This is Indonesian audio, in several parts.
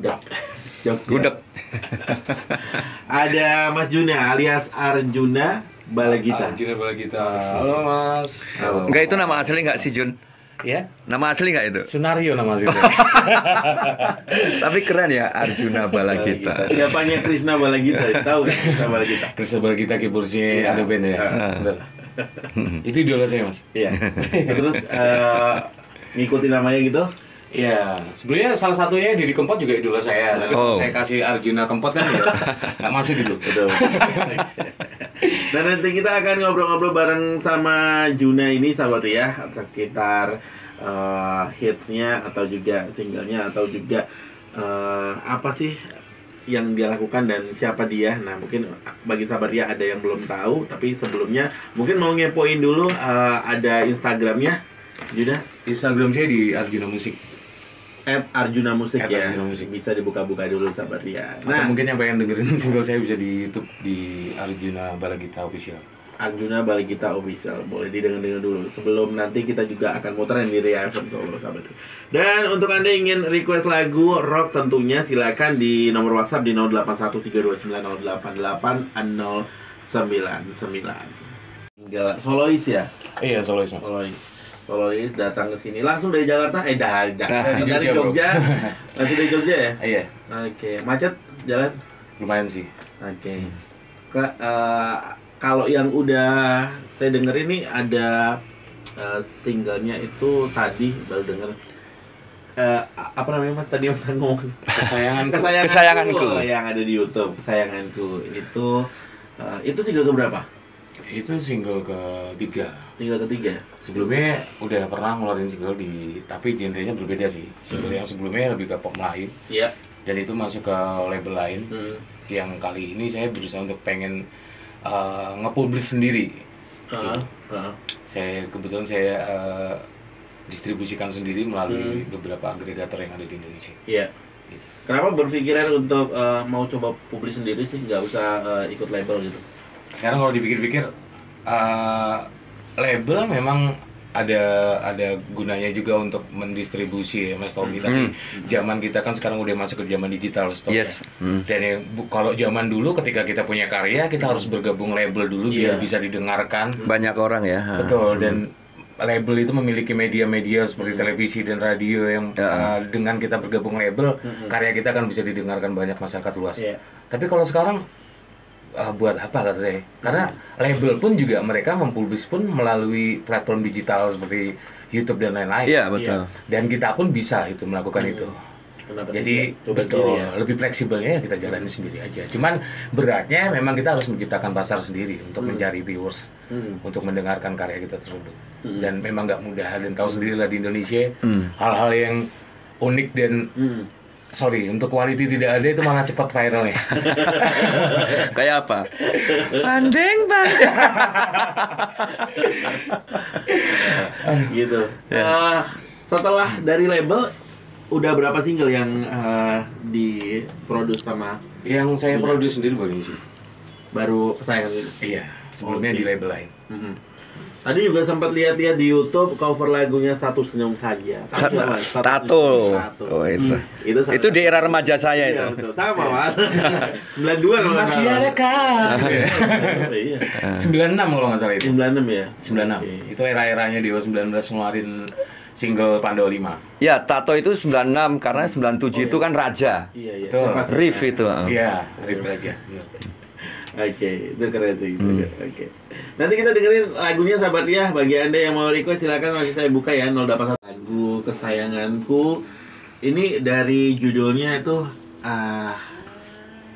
Gudeg. Jogja. Gudeg. Ada Mas Juna alias Arjuna Balagita. Arjuna Balagita. Halo Mas. Halo. Enggak, itu nama asli nggak sih, Jun? Ya? Nama asli nggak itu? Sunario nama aslinya. Tapi keren ya, Arjuna Balagita. Siapanya Krishna Balagita? Tahu kan Krishna Balagita? Krishna Balagita keyboardnya Iya. ada band ya. Bener. Itu idola saya Mas. Iya. Terus ngikutin namanya gitu? Iya, sebenarnya salah satunya Didi Kempot juga idola saya. Tapi kalau saya kasih Arjuna Kempot kan ya nggak masuk gitu. Betul. Dan nanti kita akan ngobrol-ngobrol bareng sama Juna ini, sahabat ya, sekitar hitsnya atau juga singlenya atau juga apa sih yang dia lakukan dan siapa dia. Nah, mungkin bagi sahabat ya ada yang belum tahu, tapi sebelumnya mungkin mau ngepoin dulu ada Instagramnya Juna. Instagram saya di Arjuna Musik. @Arjuna Musik ya. Arjuna Musik. Bisa dibuka-buka dulu sahabat ya. Atau mungkin yang pengen dengerin single saya bisa di YouTube di Arjuna Balagita Official. Arjuna Balagita Official, boleh didengar-dengar dulu sebelum nanti kita juga akan muterin di Ria FM Solo sahabat. Dan untuk Anda ingin request lagu rock tentunya silakan di nomor WhatsApp di 0813290889. Enggak, solois ya? Iya, solois Mas. Solois datang ke sini langsung dari Jakarta, dari Jogja, bro. Jogja. Langsung dari Jogja ya? Iya, Oke, macet jalan? lumayan sih. Oke. Kalau yang udah saya denger ini ada singlenya itu tadi baru denger apa namanya Mas tadi Mas ngomong Kesayanganku. Yang ada di YouTube, Kesayanganku itu single keberapa? Itu single ketiga. Single ketiga. Sebelumnya udah pernah ngeluarin single tapi genrenya berbeda sih. Single yang sebelumnya lebih ke pop Melayu. Iya. Dan itu masuk ke label lain. Yang kali ini saya berusaha untuk pengen nge-publish sendiri. Kebetulan saya distribusikan sendiri melalui beberapa agregator yang ada di Indonesia. Iya. Gitu. Kenapa berpikiran untuk mau coba publish sendiri sih, nggak usah ikut label gitu? Sekarang kalau dipikir-pikir label memang ada gunanya juga untuk mendistribusi ya Mas Tommy. Tapi zaman kita kan sekarang udah masuk ke zaman digital stop. Yes. Dan kalau zaman dulu ketika kita punya karya kita harus bergabung label dulu biar bisa didengarkan Banyak orang ya. betul. Dan label itu memiliki media-media seperti televisi dan radio yang dengan kita bergabung label karya kita kan bisa didengarkan banyak masyarakat luas. Tapi kalau sekarang buat apa kata saya? Karena label pun juga mereka mempublish pun melalui platform digital seperti YouTube dan lain-lain. Iya, betul. Dan kita pun bisa itu melakukan itu. Kenapa Jadi tidak? betul, Sendiri ya? lebih fleksibelnya kita jalani sendiri aja. Cuman beratnya memang kita harus menciptakan pasar sendiri untuk mencari viewers, untuk mendengarkan karya kita tersebut. Dan memang nggak mudah, dan tahu sendiri lah di Indonesia hal-hal yang unik dan untuk quality tidak ada itu malah cepat viralnya. Kayak apa? Bandeng. Gitu. Setelah dari label, udah berapa single yang diproduksi sama? Yang saya produce sendiri baru ini sih. Baru Kesayangan itu? Iya, sebelumnya di label lain. Tadi juga sempat lihat-lihat di YouTube cover lagunya Satu Senyum Saja. Tato. Oh, itu. Itu di era remaja saya itu. Iya, betul. Sama Mas. 92 kalau nggak Masih salah. ada kan? Iya. 96 kalau nggak salah itu. 96 ya. 96. Oke. Itu era-eranya Dewa 19 ngeluarin single Pandawa 5. Ya, Tato itu 96 karena 97 itu kan Raja. Iya, iya. Betul. Riff itu. Iya, Rip Raja. Oke, itu keren tuh. Oke. Nanti kita dengerin lagunya sahabat ya. Bagi Anda yang mau request silakan masih saya buka ya 081 lagu Kesayanganku. Ini dari judulnya itu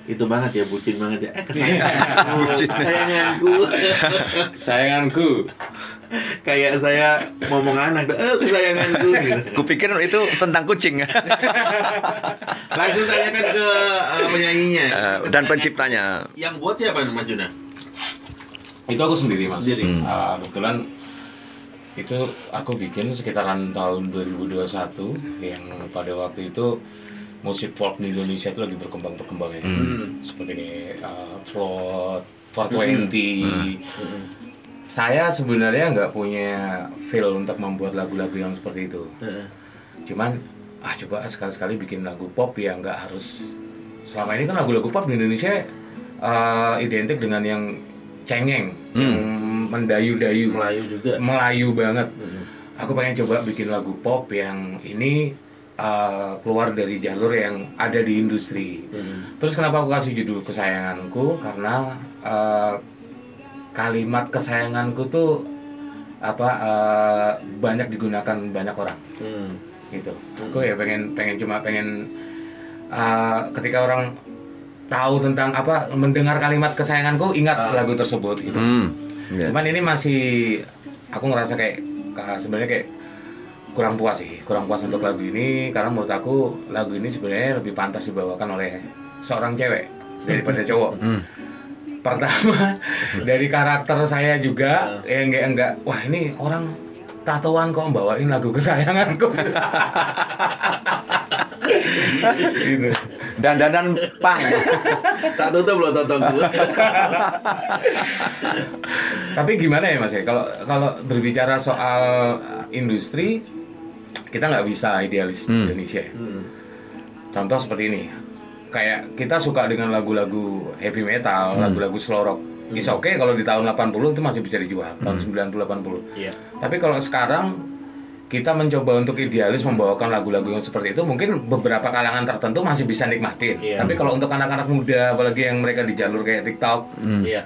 itu banget ya, bucin banget ya. Kesayanganku. Sayanganku. Kayak saya ngomong anak, kesayanganku gitu. Kupikir itu tentang kucing. Langsung tanyakan ke penyanyinya Dan penciptanya. Yang buat siapa Mas Juna? Itu aku sendiri Mas. Sendiri. Kebetulan itu aku bikin sekitaran tahun 2021 yang pada waktu itu musik pop di Indonesia itu lagi berkembang-berkembangnya. Seperti Float, 420. Saya sebenarnya nggak punya feel untuk membuat lagu-lagu yang seperti itu. Cuman coba sekali-sekali bikin lagu pop yang nggak harus, selama ini kan lagu-lagu pop di Indonesia identik dengan yang cengeng, yang mendayu-dayu, Melayu banget. Aku pengen coba bikin lagu pop yang ini keluar dari jalur yang ada di industri. Terus kenapa aku kasih judul Kesayanganku? Karena kalimat kesayanganku tuh banyak digunakan banyak orang. Gitu. Aku ya pengen ketika orang tahu tentang mendengar kalimat kesayanganku, ingat lagu tersebut gitu. Cuman ini masih aku ngerasa kayak sebenarnya kayak kurang puas untuk lagu ini, karena menurut aku lagu ini sebenarnya lebih pantas dibawakan oleh seorang cewek daripada cowok. Pertama dari karakter saya juga enggak wah ini orang tatoan kok bawain lagu kesayanganku. Gitu. Dandanan pang. Tak tutup loh tatoku. Tapi gimana ya Mas ya, kalau berbicara soal industri, kita nggak bisa idealis Indonesia. Contoh seperti ini, kayak kita suka dengan lagu-lagu heavy metal, lagu-lagu slow rock. It's okay kalau di tahun 80 itu masih bisa dijual, tahun 90-80. Tapi kalau sekarang kita mencoba untuk idealis membawakan lagu-lagu yang seperti itu, mungkin beberapa kalangan tertentu masih bisa nikmatin. Tapi kalau untuk anak-anak muda, apalagi yang mereka di jalur kayak TikTok,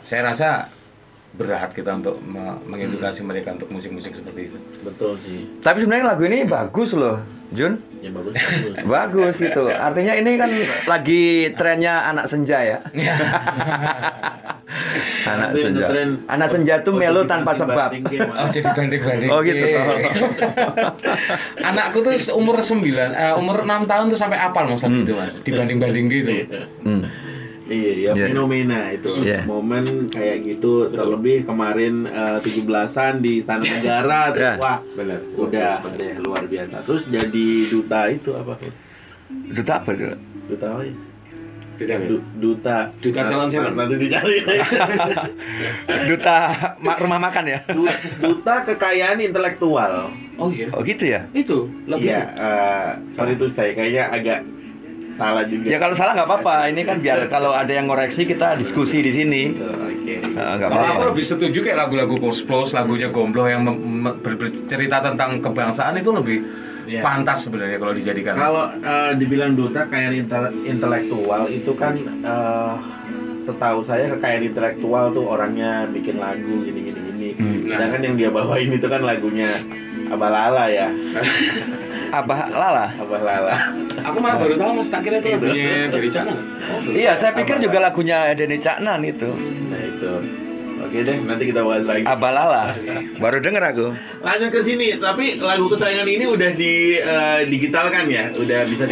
saya rasa berat kita untuk mengedukasi mereka untuk musik-musik seperti itu. Betul sih. Tapi sebenarnya lagu ini bagus loh, Jun. Ya bagus. Bagus gitu. Artinya ini kan lagi trennya anak senja ya. Anak senja. Anak senja tuh melo tanpa sebab. Jadi banding-banding. Oh gitu. Anakku tuh umur 6 tahun tuh sampai apal Mas gitu Mas. Dibanding-banding gitu. Iya, fenomena itu momen kayak gitu, terlebih kemarin 17-an di Istana Negara, wah benar, udah luar biasa. Terus jadi duta itu apa? Duta apa itu? Duta apa ya? Duta salon seven. Nanti dicari. Duta rumah makan ya? Duta kekayaan intelektual. Oh iya. Oh gitu ya? Itu. Iya, sorry itu saya kayaknya agak salah juga. Ya kalau salah nggak apa-apa. Ini kan biar kalau ada yang ngoreksi kita diskusi di sini. Nggak apa-apa. Aku lebih setuju kayak lagu-lagu Post, lagunya Gombloh yang bercerita tentang kebangsaan itu lebih pantas sebenarnya kalau dijadikan. Kalau dibilang duta kekayaan intelektual itu kan setahu saya kekayaan intelektual tuh orangnya bikin lagu gini. Sedangkan yang dia bawain itu kan lagunya Abah Lala ya. Abah Lala. Aku malah baru tahu Mas, tak kira itu lagunya Denny Caknan. Iya, saya pikir juga lagunya Denny Caknan itu. Nah itu. Oke deh, nanti kita bahas lagi. Abah Lala. Baru denger aku. Lanjut ke sini, tapi lagu kesayangan ini udah di digitalkan ya? Udah bisa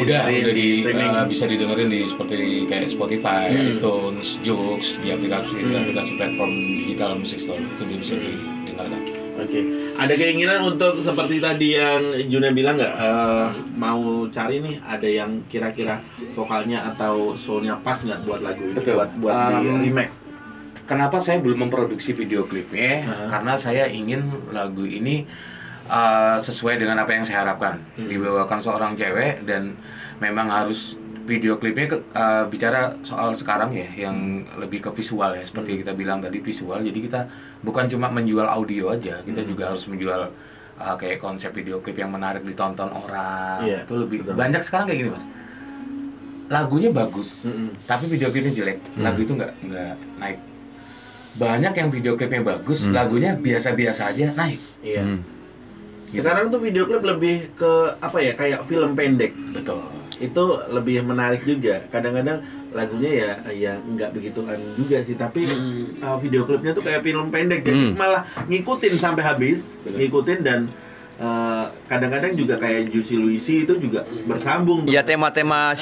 bisa didengerin di seperti kayak Spotify, iTunes, Joox, di aplikasi platform digital musik store itu bisa didengarkan. Oke. Ada keinginan untuk seperti tadi yang Juna bilang nggak mau cari nih ada yang kira-kira vokalnya atau soulnya pas nggak buat lagu ini? Buat di remake. Kenapa saya belum memproduksi video klipnya? Karena saya ingin lagu ini sesuai dengan apa yang saya harapkan. Dibawakan seorang cewek dan memang harus video klipnya bicara soal sekarang ya, yang lebih ke visual ya, seperti kita bilang tadi visual. Jadi kita bukan cuma menjual audio aja, kita juga harus menjual kayak konsep video klip yang menarik ditonton orang. Itu lebih banyak sekarang kayak gini Mas. Lagunya bagus, tapi video klipnya jelek. Lagu itu nggak naik. Banyak yang video klipnya bagus, lagunya biasa-biasa aja naik. Sekarang tuh video klip lebih ke apa ya, kayak film pendek. Betul. Itu lebih menarik juga. Kadang-kadang lagunya ya nggak begituan juga sih, tapi video klipnya tuh kayak film pendek, jadi malah ngikutin sampai habis. Ngikutin dan kadang-kadang juga kayak Juicy Luicy itu juga bersambung. Iya, tema-tema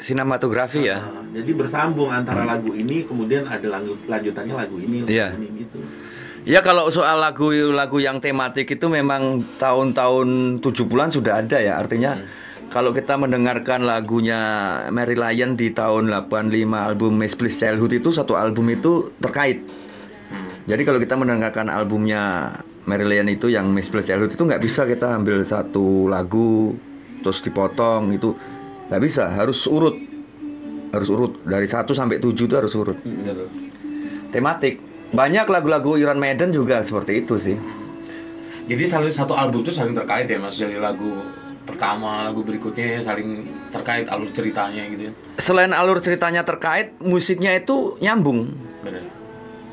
sinematografi ya. Jadi bersambung antara lagu ini, kemudian ada lanjutannya lagu ini gitu. Ya kalau soal lagu-lagu yang tematik itu memang tahun-tahun 70-an sudah ada ya. Artinya kalau kita mendengarkan lagunya Mary Lyon di tahun 85, album Misplaced Childhood itu, satu album itu terkait. Jadi kalau kita mendengarkan albumnya Mary Lyon itu yang Misplaced Childhood itu nggak bisa kita ambil satu lagu terus dipotong itu nggak bisa, harus urut dari 1 sampai 7 itu harus urut. Tematik. Banyak lagu-lagu Iron Maiden juga seperti itu sih. Jadi satu album itu saling terkait ya Mas, dari lagu pertama, lagu berikutnya saling terkait alur ceritanya gitu ya. Selain alur ceritanya terkait, musiknya itu nyambung. Benar.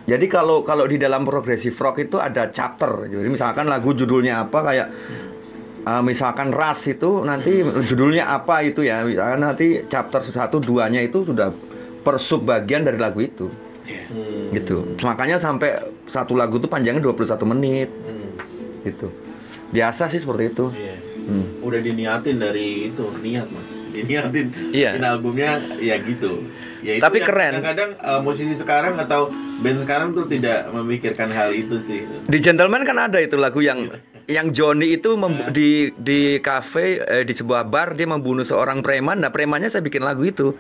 Jadi kalau di dalam progressive rock itu ada chapter. Jadi misalkan lagu judulnya apa kayak misalkan Rush itu nanti judulnya apa itu ya. Misalkan nanti chapter 1 2-nya itu sudah per sub bagian dari lagu itu. Gitu. Makanya sampai satu lagu itu panjangnya 21 menit. Gitu. Biasa sih seperti itu. Udah diniatin dari itu, niat Mas. Diniatin bikin albumnya ya gitu. Ya, itu tapi keren. Kadang-kadang musisi sekarang atau band sekarang tuh tidak memikirkan hal itu sih. Di Gentleman kan ada itu lagu yang Johnny itu di kafe di sebuah bar dia membunuh seorang preman. Nah, premannya saya bikin lagu itu.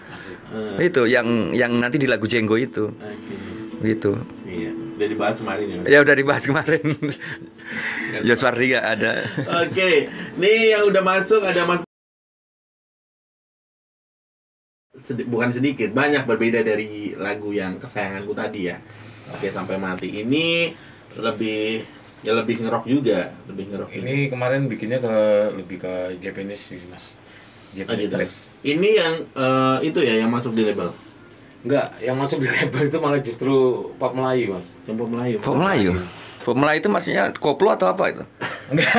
Itu yang nanti di lagu Jenggo itu. Gitu. Iya, udah dibahas kemarin ya. Ya udah dibahas kemarin. Yoswardi nggak ada. Oke, nih yang udah masuk ada Mas. Bukan sedikit, banyak berbeda dari lagu yang kesayanganku tadi ya. Oke, sampai mati ini lebih ngerok juga, lebih ngerok. Ini kemarin bikinnya lebih ke Japanese sih Mas. Japanese Stress. Ini yang itu ya yang masuk di label. Enggak, yang masuk di label itu malah justru pop Melayu Mas. Yang pop Melayu. Pop Melayu. Pop Melayu itu maksudnya koplo atau apa itu? Enggak.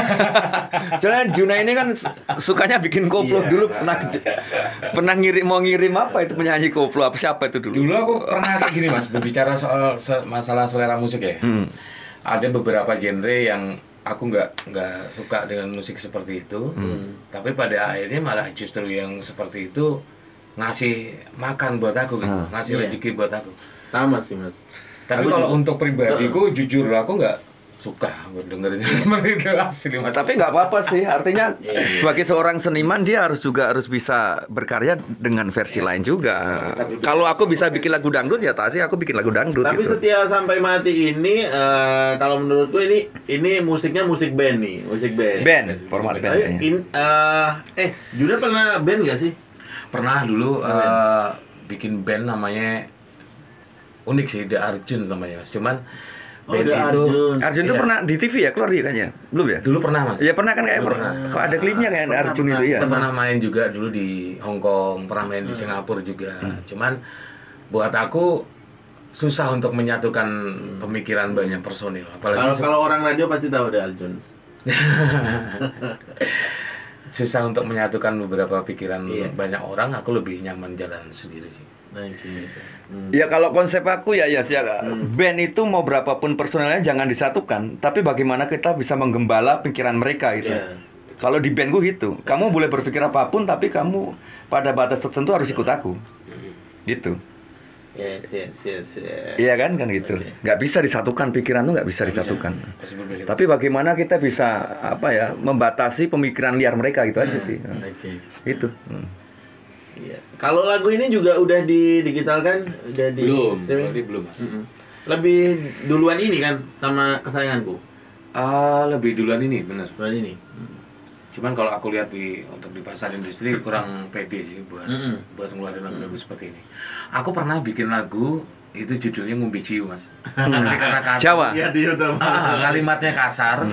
Soalnya Juna ini kan sukanya bikin koplo dulu pernah mau ngirim apa itu penyanyi koplo apa siapa itu dulu? Dulu aku pernah kayak gini Mas, berbicara soal masalah selera musik ya. Ada beberapa genre yang aku nggak suka dengan musik seperti itu. Tapi pada akhirnya malah justru yang seperti itu ngasih makan buat aku gitu, ngasih rezeki buat aku. Sama sih Mas. Tapi kalau untuk pribadiku jujur aku nggak suka buat dengerin seperti itu asli Mas. Tapi nggak apa-apa sih, artinya sebagai seorang seniman dia harus bisa berkarya dengan versi lain juga. Kalau aku bisa bikin lagu dangdut ya pasti aku bikin lagu dangdut. Tapi gitu. Setia Sampai Mati ini kalau menurutku ini musiknya musik band nih, musik band. Band, format band. Juna pernah band nggak sih? Pernah dulu bikin band namanya unik sih, The Arjun namanya Mas. Cuman band itu Arjun itu pernah di TV ya keluar dia kan ya? Belum ya? Dulu pernah Mas. Iya pernah kan kayak kok ada klipnya kayak Arjun itu ya. Kita pernah main juga dulu di Hong Kong, pernah main di Singapura juga. Cuman buat aku susah untuk menyatukan pemikiran banyak personil. Apalagi kalau orang radio pasti tahu deh Arjun. Susah untuk menyatukan beberapa pikiran banyak orang. Aku lebih nyaman jalan sendiri sih. Ya kalau konsep aku ya band itu mau berapapun personelnya jangan disatukan, tapi bagaimana kita bisa menggembala pikiran mereka gitu. Kalau di bandku gitu, kamu boleh berpikir apapun tapi kamu pada batas tertentu harus ikut aku. Gitu. Iya kan gitu. Nggak bisa disatukan, pikiran tuh nggak bisa disatukan. Tapi bagaimana kita bisa membatasi pemikiran liar mereka gitu aja sih. Itu. Iya. Kalau lagu ini juga udah didigitalkan, udah di belum Mas. Lebih duluan ini kan sama kesayanganku. Lebih duluan ini, benar. Duluan ini. Cuman kalau aku lihat untuk di pasar industri kurang pede sih buat ngeluarin lagu-lagu seperti ini. Aku pernah bikin lagu itu judulnya Ngumbi Ciu Mas. Tapi karena Jawa. Iya, di YouTube. Kalimatnya kasar.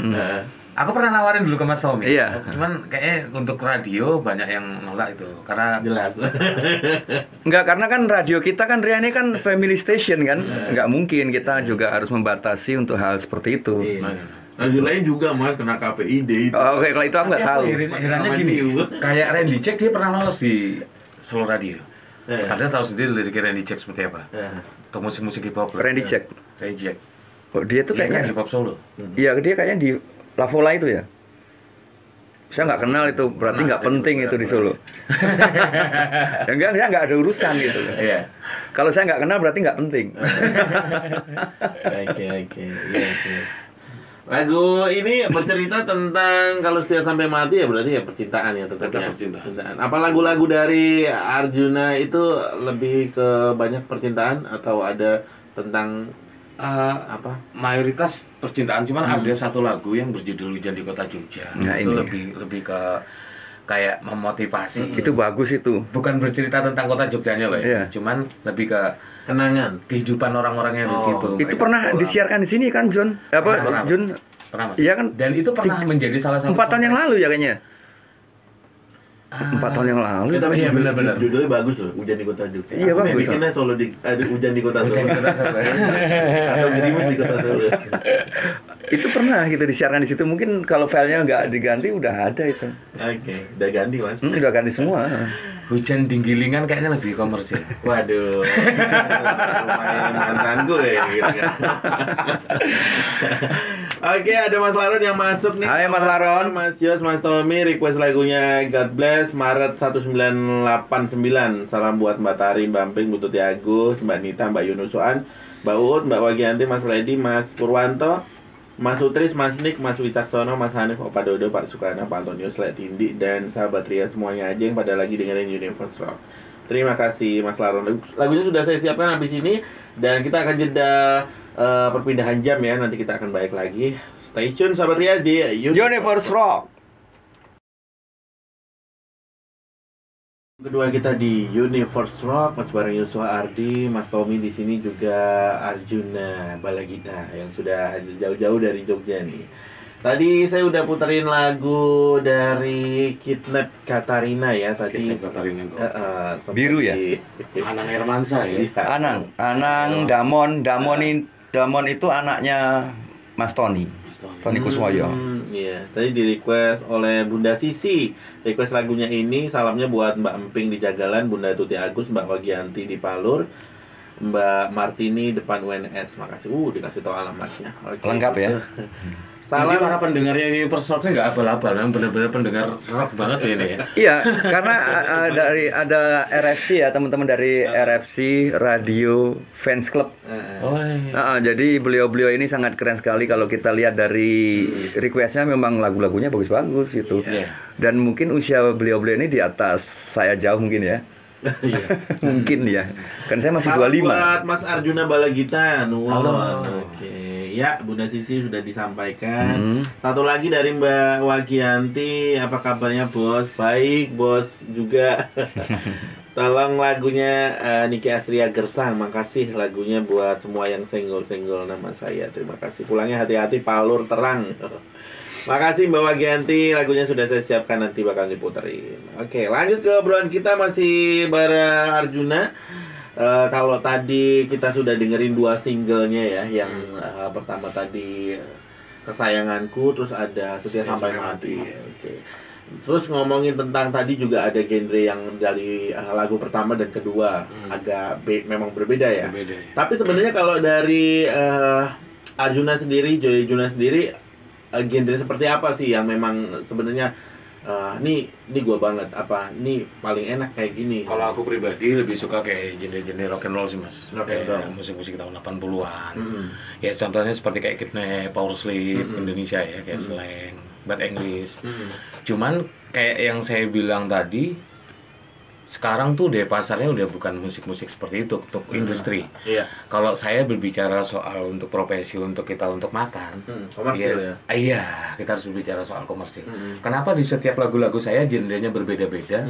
Aku pernah nawarin dulu ke Mas Tommy. Iya. Cuman kayaknya untuk radio banyak yang nolak itu karena Jelas. Enggak, karena kan radio kita kan ini kan family station kan. Enggak mungkin kita juga harus membatasi untuk hal seperti itu. Radio lain juga Mas kena KPID itu. Oke, kalau itu aku nggak tahu. Herannya gini, kayak Randy Jack dia pernah lolos di Solo Radio. Padahal tahu sendiri liriknya Randy Jack seperti apa. Atau musik-musik hip hop. Randy Jack. Randy Jack. Oh, dia tuh kayaknya hip hop Solo. Iya, dia kayaknya di Lavola itu ya. Saya nggak kenal itu, berarti nggak penting itu di Solo. Enggak, saya nggak ada urusan gitu. Iya. Kalau saya nggak kenal berarti nggak penting. Oke. Lagu ini bercerita tentang kalau Setia Sampai Mati ya berarti ya percintaan ya tetapnya. Percintaan. Apa lagu-lagu dari Arjuna itu lebih ke banyak percintaan atau ada tentang mayoritas percintaan, cuman ada satu lagu yang berjudul Hujan di Kota Jogja. Nah, itu ini. lebih ke kayak memotivasi. Itu bagus itu. Bukan bercerita tentang kota Jogjanya loh ya, cuman lebih ke kenangan kehidupan orang-orang yang di situ. Itu pernah sekolah. disiarkan di sini kan, John? Pernah. Jun? Pernah, Mas. Iya kan? Dan itu pernah menjadi salah satu 4 tahun yang lalu ya kayaknya. 4 tahun yang lalu. tapi iya, benar-benar. judulnya bagus loh, Hujan di Kota Jogja. Iya, bagus. Bikinnya Solo ada Hujan di Kota Solo. Hujan di Kota Solo. Atau Gerimis di Kota Solo. Itu pernah gitu disiarkan di situ. Mungkin kalau filenya nggak diganti udah ada itu. Oke, udah ganti Mas. Udah ganti semua. Hujan di Gilingan kayaknya lebih komersil. Waduh, lumayan mantanku ya gitu kan. Oke, ada Mas Laron yang masuk nih. Hai Mas Laron. Mas Yos, Mas Tommy, request lagunya God Bless Maret 1989. Salam buat Mbak Tari, Mbak Amping, Bu Tuti Agus, Mbak Nita, Mbak Yunusuan, Mbak Uut, Mbak Wagianti, Mas Ledi, Mas Purwanto, Mas Utris, Mas Nik, Mas Wicaksono, Mas Hanif, Opa Dodo, Pak Sukana, Pak Antonius, Lek Tindi, dan sahabat Ria semuanya aja yang pada lagi dengerin Universe Rock. Terima kasih Mas Laron. Lagunya sudah saya siapkan habis ini, dan kita akan jeda perpindahan jam ya. Nanti kita akan balik lagi. Stay tune sahabat Ria di Universe Rock. Kedua kita di Universe Rock, Mas bareng Yuswa Ardi, Mas Tommy di sini juga Arjuna Balagita yang sudah jauh-jauh dari Jogja nih. Tadi saya udah puterin lagu dari Kidnap Katarina ya tadi. Kidnap Katarina. Biru ya? Anang Hermansyah ya. Anang Damon itu anaknya Mas Tony Kuswoyo. Iya, tadi di request oleh Bunda Sisi. Request lagunya ini, salamnya buat Mbak Emping di Jagalan, Bunda Tuti Agus, Mbak Wagianti di Palur, Mbak Martini depan UNS. Makasih. Dikasih tahu alamatnya. Oke, lengkap ya. Jadi para pendengarnya ini Rock nggak abal-abal, memang benar-benar pendengar rock banget ya ini ya. Iya, karena ada RFC ya, teman-teman dari RFC Radio Fans Club. Jadi beliau-beliau ini sangat keren sekali kalau kita lihat dari requestnya, memang lagu-lagunya bagus-bagus gitu. Dan mungkin usia beliau-beliau ini di atas saya jauh mungkin ya. Mungkin ya. Kan saya masih 25. Buat Mas Arjuna Balagita. Halo. Oke. Ya, Bunda Sisi sudah disampaikan. Satu lagi dari Mbak Wagianti, apa kabarnya Bos? Baik, Bos juga. Tolong lagunya Niki Astria Gersang. Makasih lagunya buat semua yang senggol-senggol nama saya. Terima kasih. Pulangnya hati-hati, Palur terang. Makasih Mbak Wagianti, lagunya sudah saya siapkan, nanti bakal diputerin. Oke, lanjut ke obrolan kita, masih bareng Arjuna. Kalau tadi kita sudah dengerin 2 singlenya ya, yang pertama tadi Kesayanganku, terus ada Setia Sampai Mati. Oke. Terus ngomongin tentang tadi juga ada genre yang dari lagu pertama dan kedua agak memang berbeda ya. Tapi sebenarnya kalau dari Arjuna sendiri, Joy Juna sendiri, genre seperti apa sih yang memang sebenarnya nih gua banget, apa nih paling enak kayak gini? Kalau aku pribadi lebih suka kayak genre rock and roll sih Mas. Kayak musik-musik tahun 80-an. Ya contohnya seperti kayak Kidnap, Power Slip, Indonesia ya, kayak Slang, Bad English. Cuman kayak yang saya bilang tadi, sekarang tuh deh pasarnya udah bukan musik-musik seperti itu untuk industri. Kalau saya berbicara soal untuk profesi, untuk kita untuk makan, komersil ya. Iya, kita harus berbicara soal komersil. Kenapa di setiap lagu-lagu saya genrenya berbeda-beda?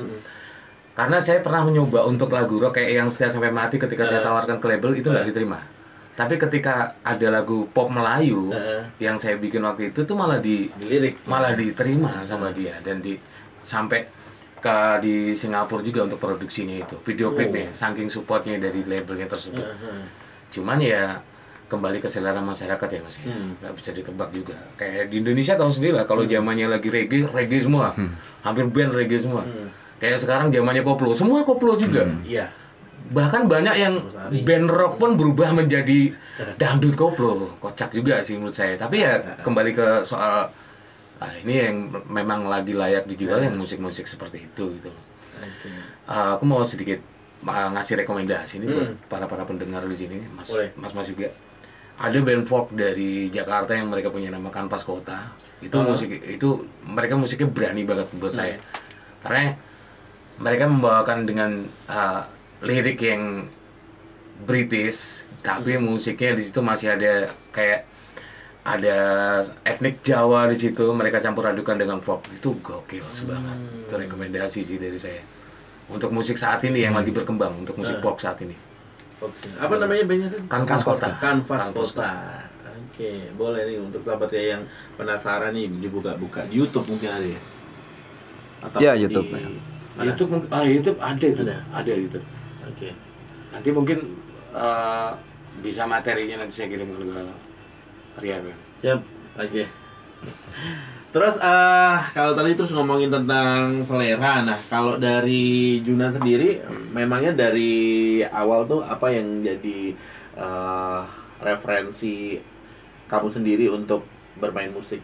Karena saya pernah mencoba untuk lagu rock kayak yang Setia Sampai Mati, ketika saya tawarkan ke label itu nggak diterima. Tapi ketika ada lagu pop Melayu yang saya bikin waktu itu tuh malah diterima sama dia, dan sampai di Singapura juga untuk produksinya itu, video klipnya, saking supportnya dari labelnya tersebut. Cuman ya kembali ke selera masyarakat ya Mas, nggak bisa ditebak juga. Kayak di Indonesia tahu sendiri lah, kalau zamannya lagi reggae semua, hampir band reggae semua. Kayak sekarang zamannya koplo, semua koplo juga. Bahkan banyak yang band rock pun berubah menjadi dangdut koplo, kocak juga sih menurut saya. Tapi ya kembali ke soal ini yang memang lagi layak dijual, yang musik-musik seperti itu gitu. Aku mau sedikit ngasih rekomendasi ini buat para pendengar di sini, Mas juga. Ada band folk dari Jakarta yang mereka punya nama Kanvas Kota. Itu mereka musiknya berani banget buat saya. Karena mereka membawakan dengan lirik yang British, tapi musiknya di situ masih ada kayak ada etnik Jawa di situ, mereka campur adukan dengan folk. Itu gokil banget. Itu rekomendasi sih dari saya. Untuk musik saat ini yang lagi berkembang, untuk musik pop saat ini. Oke. Apa namanya bandnya tuh? Kanvas Kota. Kanvas Kota. Oke, boleh nih untuk sahabat ya yang penasaran nih dibuka-buka di YouTube mungkin ada ya. Atau Ya, di- YouTube. Mana? YouTube ada itu. Ada. Ada YouTube. Oke. Nanti mungkin bisa materinya nanti saya kirim ke Ria. Siap. Oke. Terus kalau tadi terus ngomongin tentang selera, nah kalau dari Juna sendiri, memangnya dari awal tuh apa yang jadi referensi kamu sendiri untuk bermain musik?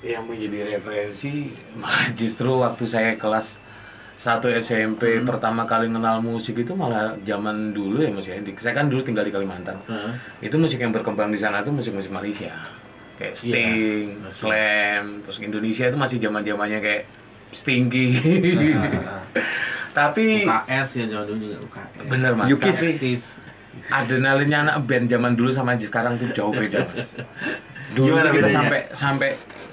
Yang menjadi referensi malah justru waktu saya kelas 1 SMP pertama kali kenal musik itu malah zaman dulu ya Mas ya. Saya kan dulu tinggal di Kalimantan. Itu musik yang berkembang di sana tuh musik-musik Malaysia. Kayak Sting, Slam, terus Indonesia itu masih zaman-zamannya kayak Stinky. Tapi UKS ya zaman dulu juga UKS. bener Mas, Yukis. tapi adrenalinnya anak band zaman dulu sama sekarang tuh jauh beda Mas. Dulu Gimana tuh kita bedanya? sampai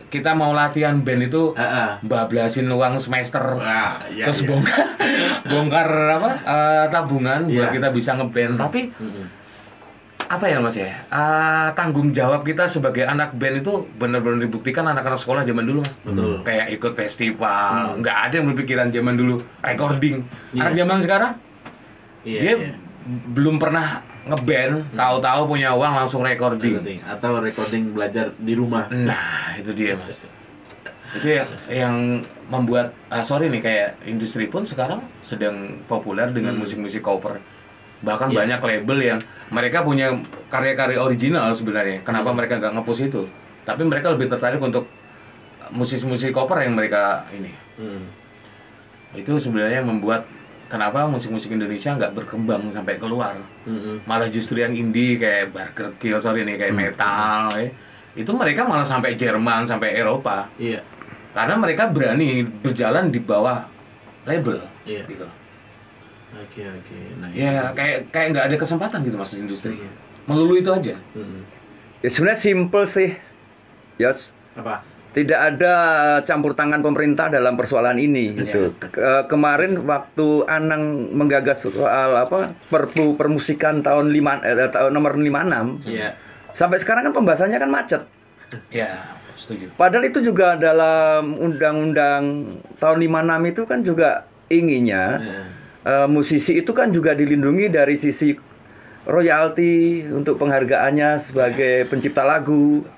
kita mau latihan band itu bablasin uang semester, Iya, terus iya. bongkar apa tabungan buat Iya. kita bisa ngeband. Tapi apa ya Mas ya, tanggung jawab kita sebagai anak band itu benar-benar dibuktikan anak-anak sekolah zaman dulu Mas. Betul. Kayak ikut festival, nggak ada yang berpikiran zaman dulu recording. Iya. Anak zaman sekarang Iya, dia iya. belum pernah ngeband, tahu-tahu punya uang langsung recording. Atau recording belajar di rumah. Nah, itu dia Mas. Itu yang membuat sorry nih kayak industri pun sekarang sedang populer dengan musik-musik cover. Bahkan Iya. banyak label yang mereka punya karya-karya original sebenarnya. Kenapa mereka nggak nge-push itu? Tapi mereka lebih tertarik untuk musik-musik cover yang mereka ini. Itu sebenarnya yang membuat kenapa musik-musik Indonesia nggak berkembang sampai keluar. Malah justru yang indie kayak Burger Kill, sorry nih, kayak metal itu mereka malah sampai Jerman, sampai Eropa. Iya. Karena mereka berani berjalan di bawah label. Iya. Gitu. Oke. Nah, Ya kayak nggak ada kesempatan gitu Mas di industri. Iya. Melulu itu aja. Ya sebenarnya simple sih. Yes. Apa? Tidak ada campur tangan pemerintah dalam persoalan ini gitu. Kemarin waktu Anang menggagas soal Perpu Permusikan tahun nomor 56. Iya. Sampai sekarang kan pembahasannya kan macet. Ya, setuju. Padahal itu juga dalam undang-undang tahun 56 itu kan juga inginnya musisi itu kan juga dilindungi dari sisi royalti untuk penghargaannya sebagai pencipta lagu,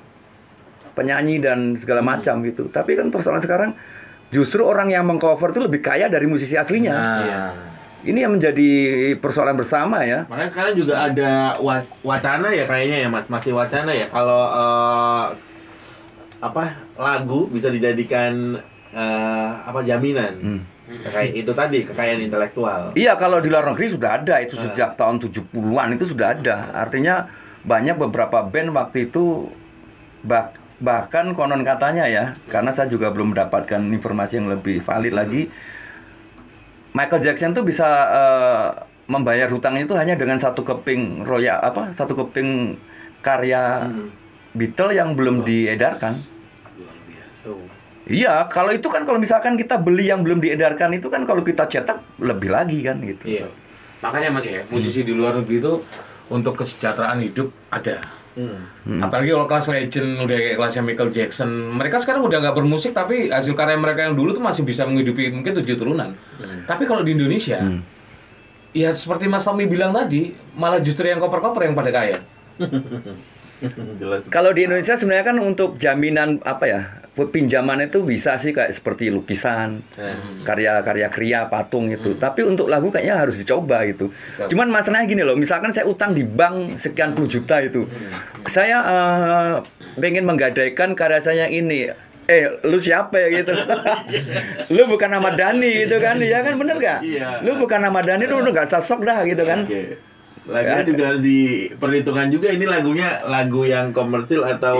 penyanyi dan segala macam gitu. Tapi kan persoalan sekarang justru orang yang mengcover itu lebih kaya dari musisi aslinya. Iya. Ini yang menjadi persoalan bersama ya. Makanya sekarang juga ada wacana ya kayaknya ya Mas, masih wacana ya kalau lagu bisa dijadikan jaminan. Kayak itu tadi kekayaan intelektual. Iya, kalau di luar negeri sudah ada itu sejak tahun 70-an itu sudah ada. Artinya banyak beberapa band waktu itu bahkan konon katanya ya, karena saya juga belum mendapatkan informasi yang lebih valid lagi. Michael Jackson tuh bisa membayar hutangnya itu hanya dengan satu keping satu keping karya Beatles yang belum diedarkan. Luar biasa. Iya, kalau itu kan kalau misalkan kita beli yang belum diedarkan itu kan kalau kita cetak lebih lagi kan gitu. Iya. Makanya Mas ya, musisi di luar negeri itu untuk kesejahteraan hidup ada. Apalagi kalau kelas legend udah kayak kelasnya Michael Jackson, mereka sekarang udah nggak bermusik tapi hasil karya mereka yang dulu tuh masih bisa menghidupi mungkin 7 turunan. Tapi kalau di Indonesia, ya seperti Mas Tommy bilang tadi, malah justru yang koper-koper yang pada kaya. Jelas. Kalau di Indonesia sebenarnya kan untuk jaminan pinjaman itu bisa sih kayak seperti lukisan, karya-karya kriya, patung itu. Tapi untuk lagu kayaknya harus dicoba gitu. Cuman masalahnya gini loh, misalkan saya utang di bank sekian puluh juta itu, saya pengen menggadaikan karya saya yang ini. Lu siapa ya gitu? Lu bukan Ahmad Dhani gitu kan? Ya kan bener gak? Iya. Lu bukan Ahmad Dhani, lu gak sosok dah gitu kan? Oke. Lagunya juga diperhitungkan juga ini lagunya lagu yang komersil atau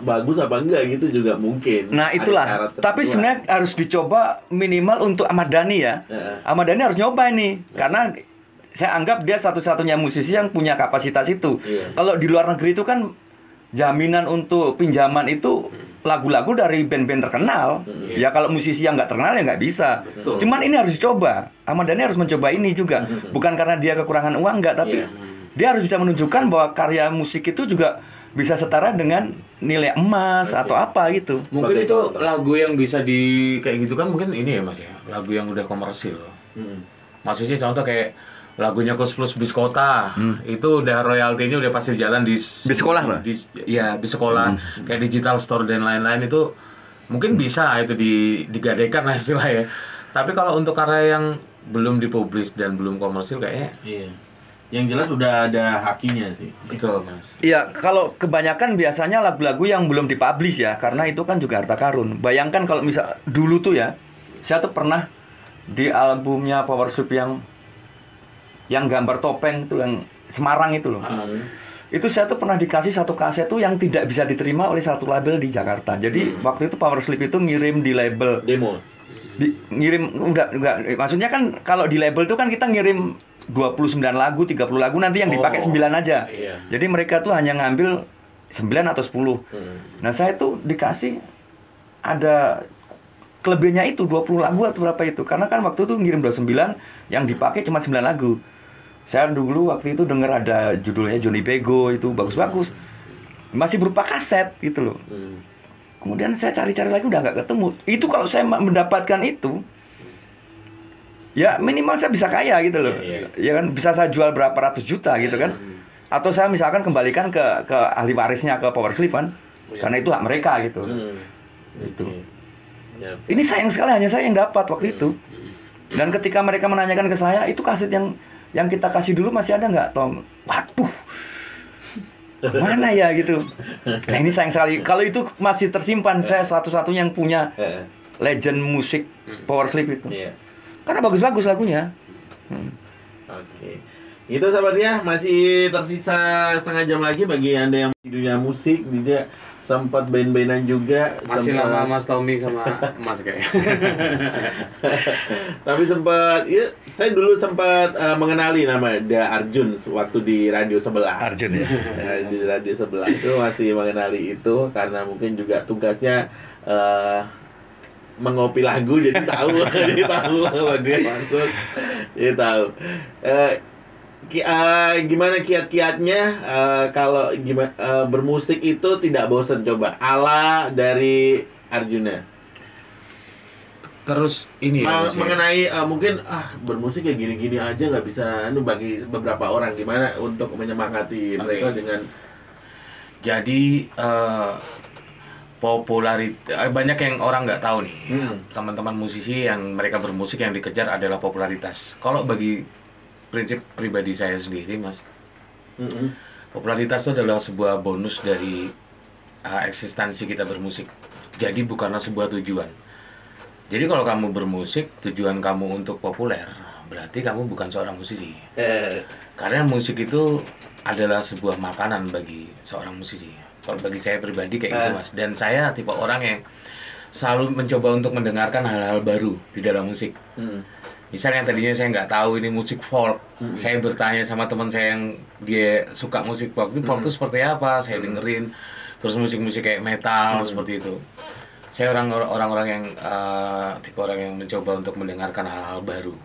bagus apa enggak gitu juga mungkin. Nah Ada itulah. syarat Tapi tertentu. sebenarnya harus dicoba minimal untuk Ahmad Dhani ya. Ahmad Dhani harus nyoba ini karena saya anggap dia satu-satunya musisi yang punya kapasitas itu. Kalau di luar negeri itu kan jaminan untuk pinjaman itu lagu-lagu dari band-band terkenal. Ya kalau musisi yang nggak terkenal ya nggak bisa. Betul. Cuman ini harus dicoba. Ahmad Dhani harus mencoba ini juga. Bukan karena dia kekurangan uang nggak, tapi dia harus bisa menunjukkan bahwa karya musik itu juga bisa setara dengan nilai emas atau apa gitu. Mungkin itu lagu yang bisa di kayak gitu kan, mungkin ini ya Mas ya, lagu yang udah komersil. Maksudnya contoh kayak lagunya Kus Plus Bis Kota, itu udah royaltinya udah pasti jalan di Bis sekolah lah. Di sekolah, kayak digital store dan lain-lain itu mungkin bisa itu digadaikan lah istilahnya. Tapi kalau untuk karya yang belum dipublish dan belum komersil kayaknya yang jelas udah ada hakinya sih. betul Mas. Iya, kalau kebanyakan biasanya lagu-lagu yang belum dipublish ya, karena itu kan juga harta karun. Bayangkan kalau misal dulu tuh ya, saya tuh pernah di albumnya Power Slip yang gambar topeng itu, yang Semarang itu loh. Itu saya tuh pernah dikasih satu kaset tuh yang tidak bisa diterima oleh satu label di Jakarta. Jadi waktu itu Power Slip itu ngirim di label Demo. ngirim enggak, maksudnya kan kalau di label tuh kan kita ngirim 29 lagu, 30 lagu, nanti yang dipakai 9 aja. Jadi mereka tuh hanya ngambil 9 atau 10. Nah, saya tuh dikasih ada kelebihannya itu 20 lagu atau berapa itu. Karena kan waktu itu ngirim 29, yang dipakai cuma 9 lagu. Saya dulu waktu itu dengar ada judulnya Johnny Bego, itu bagus-bagus. Masih berupa kaset gitu loh. Kemudian saya cari-cari lagi udah nggak ketemu. Itu kalau saya mendapatkan itu, ya minimal saya bisa kaya gitu loh. Ya kan, bisa saya jual berapa ratus juta gitu kan. Atau saya misalkan kembalikan ke ahli warisnya, ke Power Slip kan. Karena itu hak mereka gitu. Itu. Ini sayang sekali hanya saya yang dapat waktu itu. Dan ketika mereka menanyakan ke saya, itu kaset yang kita kasih dulu masih ada nggak, Tom? Waduh, mana ya gitu. Nah ini sayang sekali. Kalau itu masih tersimpan, saya satu-satunya yang punya legend musik Power Slip itu. Karena bagus-bagus lagunya. Oke. Itu sahabatnya, masih tersisa setengah jam lagi bagi Anda yang di dunia musik, juga sempat band-bandan juga. Masih lama Mas Tommy sama Mas kayak. Tapi sempat, ya saya dulu sempat mengenali nama Da Arjun waktu di radio sebelah. Arjun ya. Di radio sebelah itu masih mengenali itu karena mungkin juga tugasnya mengopi lagu, jadi tahu lagunya masuk, jadi tahu. Gimana kiat-kiatnya kalau bermusik itu tidak bosan, coba ala dari Arjuna. Terus ini mengenai mungkin bermusik kayak gini-gini aja nggak bisa, bagi beberapa orang gimana untuk menyemangati mereka dengan jadi popularitas. Banyak yang orang nggak tahu nih, teman-teman musisi yang mereka bermusik yang dikejar adalah popularitas. Kalau bagi prinsip pribadi saya sendiri, Mas, popularitas itu adalah sebuah bonus dari eksistensi kita bermusik. Jadi bukanlah sebuah tujuan. Jadi kalau kamu bermusik, tujuan kamu untuk populer, berarti kamu bukan seorang musisi. Karena musik itu adalah sebuah makanan bagi seorang musisi. Kalau bagi saya pribadi kayak gitu, Mas. Dan saya tipe orang yang selalu mencoba untuk mendengarkan hal-hal baru di dalam musik. Misalnya yang tadinya saya nggak tahu ini musik folk, saya bertanya sama teman saya yang dia suka musik folk, itu folk itu seperti apa, saya dengerin. Terus musik-musik kayak metal seperti itu. Saya orang-orang yang tipe orang yang mencoba untuk mendengarkan hal-hal baru.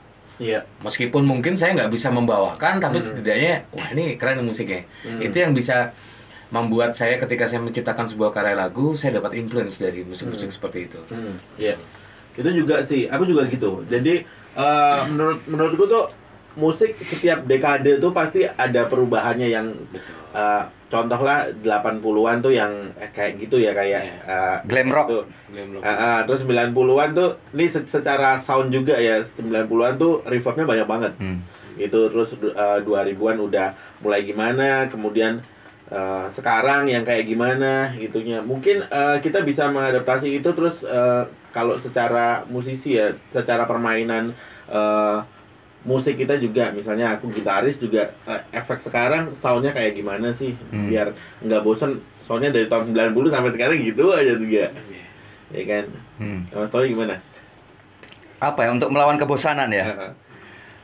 Meskipun mungkin saya nggak bisa membawakan, tapi setidaknya wah ini keren musiknya. Itu yang bisa membuat saya ketika saya menciptakan sebuah karya lagu, saya dapat influence dari musik-musik seperti itu. Itu juga sih, aku juga gitu. Jadi menurutku tuh musik setiap dekade tuh pasti ada perubahannya yang contohlah 80-an tuh yang kayak gitu ya, kayak glam rock. Terus 90-an tuh ini secara sound juga ya, 90-an tuh reverbnya banyak banget. Itu terus 2000-an udah mulai gimana, kemudian sekarang yang kayak gimana itunya. Mungkin kita bisa mengadaptasi itu. Terus kalau secara musisi ya, secara permainan musik kita juga, misalnya aku gitaris juga, efek sekarang soundnya kayak gimana sih biar nggak bosen. Soundnya dari tahun 90 sampai sekarang gitu aja juga, ya kan? Mas Toy gimana? Apa ya untuk melawan kebosanan ya?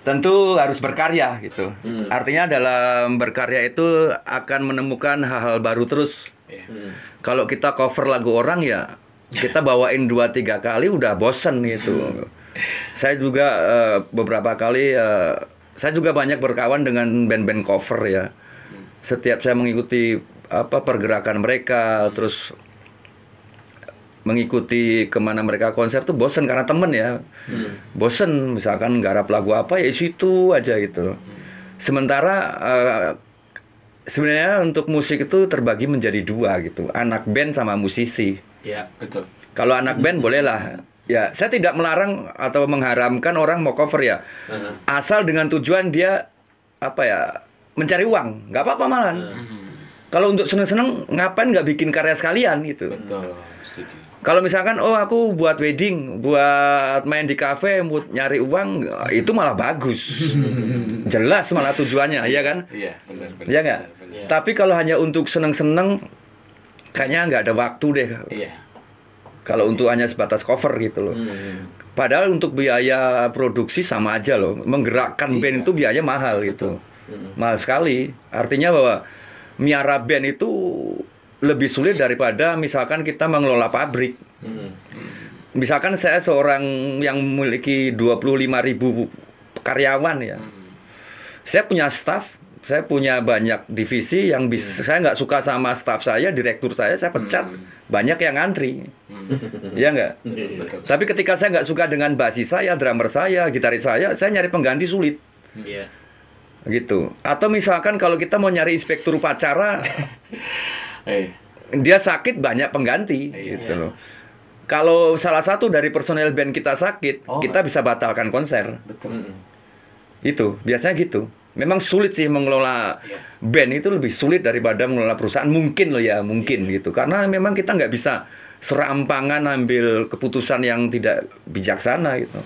tentu harus berkarya gitu. Artinya dalam berkarya itu akan menemukan hal-hal baru terus. Kalau kita cover lagu orang ya kita bawain 2-3 kali udah bosen gitu. Saya juga beberapa kali saya juga banyak berkawan dengan band-band cover ya. Setiap saya mengikuti pergerakan mereka, terus mengikuti kemana mereka konser tuh bosen karena temen ya. Bosen misalkan garap lagu apa ya situ aja gitu. Sementara sebenarnya untuk musik itu terbagi menjadi 2 gitu, anak band sama musisi. Ya, betul. Kalau anak band bolehlah. Ya, saya tidak melarang atau mengharamkan orang mau cover ya. Asal dengan tujuan dia mencari uang, nggak apa-apa malah. Kalau untuk seneng-seneng ngapain nggak bikin karya sekalian gitu. Betul, setuju. Kalau misalkan aku buat wedding, buat main di kafe, buat nyari uang, itu malah bagus. Jelas malah tujuannya, iya kan? Iya, benar. Iya nggak? Tapi kalau hanya untuk seneng-seneng, kayaknya nggak ada waktu deh. Iya. Kalau untuk hanya sebatas cover gitu loh. Padahal untuk biaya produksi sama aja loh. Menggerakkan band itu biaya mahal gitu. Mahal sekali. Artinya bahwa miara band itu lebih sulit daripada misalkan kita mengelola pabrik. Misalkan saya seorang yang memiliki 25.000 karyawan ya. Saya punya staff, saya punya banyak divisi yang bisa saya nggak suka sama staff saya, direktur saya pecat. Banyak yang ngantri. Iya nggak? Tapi ketika saya nggak suka dengan basis saya, drummer saya, gitaris saya nyari pengganti sulit. Gitu. Atau misalkan kalau kita mau nyari inspektur upacara, dia sakit banyak pengganti gitu loh. Kalau salah satu dari personel band kita sakit, kita bisa batalkan konser. Betul. Itu biasanya gitu. Memang sulit sih mengelola band, itu lebih sulit daripada mengelola perusahaan, mungkin loh ya, mungkin gitu. Karena memang kita nggak bisa serampangan ambil keputusan yang tidak bijaksana gitu.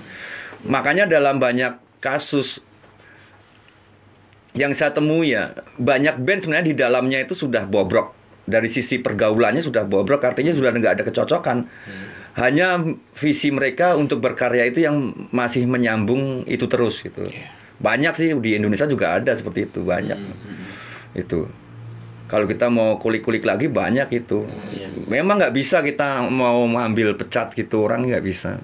Makanya dalam banyak kasus yang saya temui ya, banyak band sebenarnya di dalamnya itu sudah bobrok. Dari sisi pergaulannya sudah bobrok, artinya sudah nggak ada kecocokan. Hanya visi mereka untuk berkarya itu yang masih menyambung itu terus gitu. Banyak sih di Indonesia juga ada seperti itu, banyak. Itu. Kalau kita mau kulik-kulik lagi banyak itu. Memang nggak bisa kita mau mengambil pecat gitu, orang nggak bisa.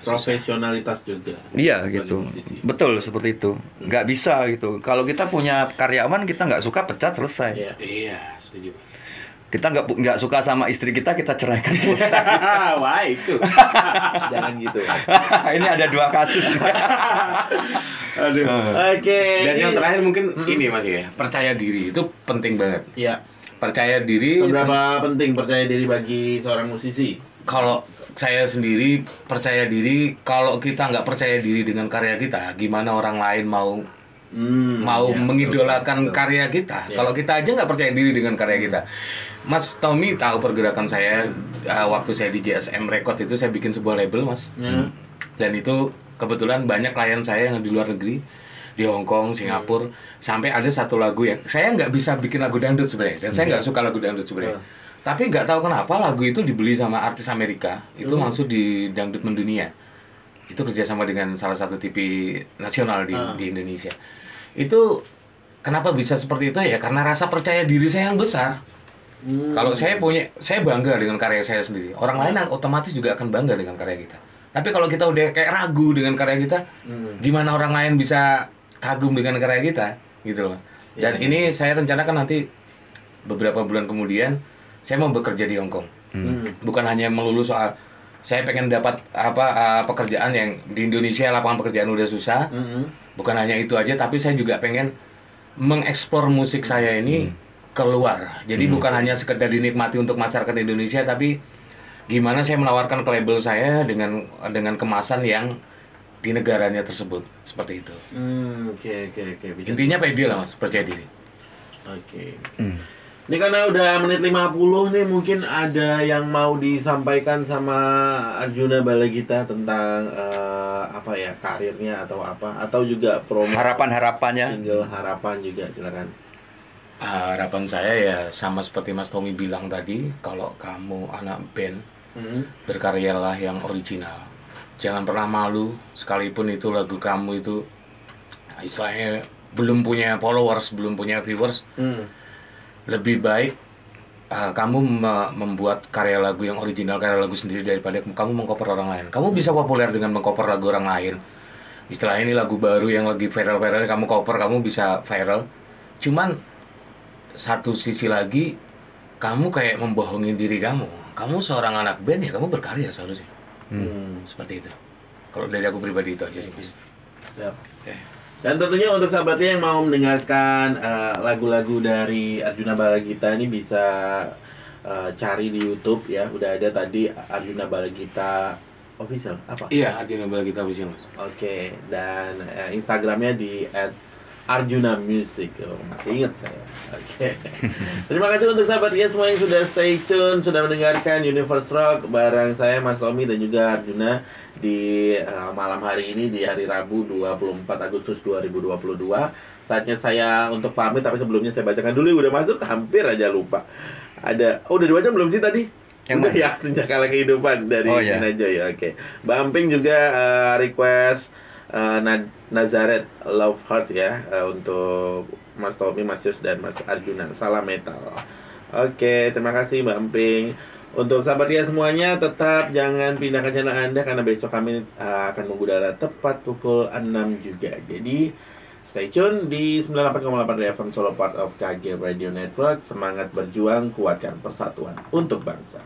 Profesionalitas juga. Iya gitu. Betul seperti itu. Nggak bisa gitu. Kalau kita punya karyawan kita nggak suka pecat selesai. Iya, setuju. Kita nggak suka sama istri kita ceraikan selesai. Wah itu. Jangan gitu. Ini ada 2 kasus. Aduh. Oke. Dan yang terakhir mungkin ini Mas ya, percaya diri itu penting banget. Iya. Percaya diri. Seberapa penting percaya diri bagi seorang musisi? Kalau saya sendiri percaya diri, kalau kita nggak percaya diri dengan karya kita, gimana orang lain mau mengidolakan karya kita? Kalau kita aja nggak percaya diri dengan karya kita. Mas Tommy tahu pergerakan saya waktu saya di JSM Record itu saya bikin sebuah label, Mas. Dan itu kebetulan banyak klien saya yang di luar negeri, di Hong Kong, Singapura, sampai ada satu lagu yang saya nggak bisa bikin lagu dangdut sebenarnya, dan saya nggak suka lagu dangdut sebenarnya. Tapi nggak tahu kenapa lagu itu dibeli sama artis Amerika, itu masuk di Dangdut Mendunia. Itu kerjasama dengan salah satu TV nasional di Indonesia. Itu kenapa bisa seperti itu ya? Karena rasa percaya diri saya yang besar. Kalau saya bangga dengan karya saya sendiri. Orang lain otomatis juga akan bangga dengan karya kita. Tapi kalau kita udah kayak ragu dengan karya kita, gimana orang lain bisa kagum dengan karya kita, gitu loh. Dan ini saya rencanakan nanti beberapa bulan kemudian saya mau bekerja di Hong Kong. Bukan hanya melulu soal saya pengen dapat pekerjaan yang di Indonesia lapangan pekerjaan udah susah. Bukan hanya itu aja, tapi saya juga pengen mengeksplor musik saya ini keluar. Jadi bukan hanya sekedar dinikmati untuk masyarakat Indonesia, tapi gimana saya menawarkan ke label saya dengan kemasan yang di negaranya tersebut, seperti itu. Oke. Intinya pede lah Mas, percaya diri. Oke. Ini karena udah menit 50 nih, mungkin ada yang mau disampaikan sama Arjuna Balagita tentang karirnya atau juga promo harapan-harapannya, single harapan juga, silakan. Harapan saya ya sama seperti Mas Tommy bilang tadi, kalau kamu anak band, berkaryalah yang original. Jangan pernah malu, sekalipun itu lagu kamu itu istilahnya belum punya followers, belum punya viewers, lebih baik kamu membuat karya lagu yang original, karya lagu sendiri daripada kamu mengcover orang lain. Kamu bisa populer dengan mengcover lagu orang lain. Istilahnya ini lagu baru yang lagi viral-viral, kamu cover, kamu bisa viral. Cuman satu sisi lagi, kamu kayak membohongi diri kamu. Kamu seorang anak band ya, kamu berkarya seharusnya. Seperti itu. Kalau dari aku pribadi itu aja sih, Mas. Siap. Dan tentunya untuk sahabatnya yang mau mendengarkan lagu-lagu dari Arjuna Balagita ini bisa cari di YouTube ya. Udah ada tadi Arjuna Balagita official apa? Iya, Arjuna Balagita official, Mas. Oke, dan Instagramnya di @arjunamusic. Oh, masih ingat saya. Oke. Terima kasih untuk sahabatnya semua yang sudah stay tune, sudah mendengarkan Universe Rock bareng saya Mas Tommy dan juga Arjuna di malam hari ini, di hari Rabu 24 Agustus 2022. Saatnya saya untuk pamit, tapi sebelumnya saya bacakan dulu, udah masuk hampir aja lupa. Udah dibaca belum sih tadi? Yang udah mana? ya, Senjakala Kehidupan dari iya. Sinajoy. Oke. Mbak Amping juga request Nazareth Love Heart ya, untuk Mas Tommy, Mas Yus, dan Mas Arjuna. Salam metal. Oke, terima kasih Mbak Amping. Untuk sahabatnya semuanya, tetap jangan pindahkan channel Anda karena besok kami akan mengudara tepat pukul 6 juga. Jadi stay tune di 98,8 FM Solo, part of KG Radio Network. Semangat berjuang, kuatkan persatuan untuk bangsa.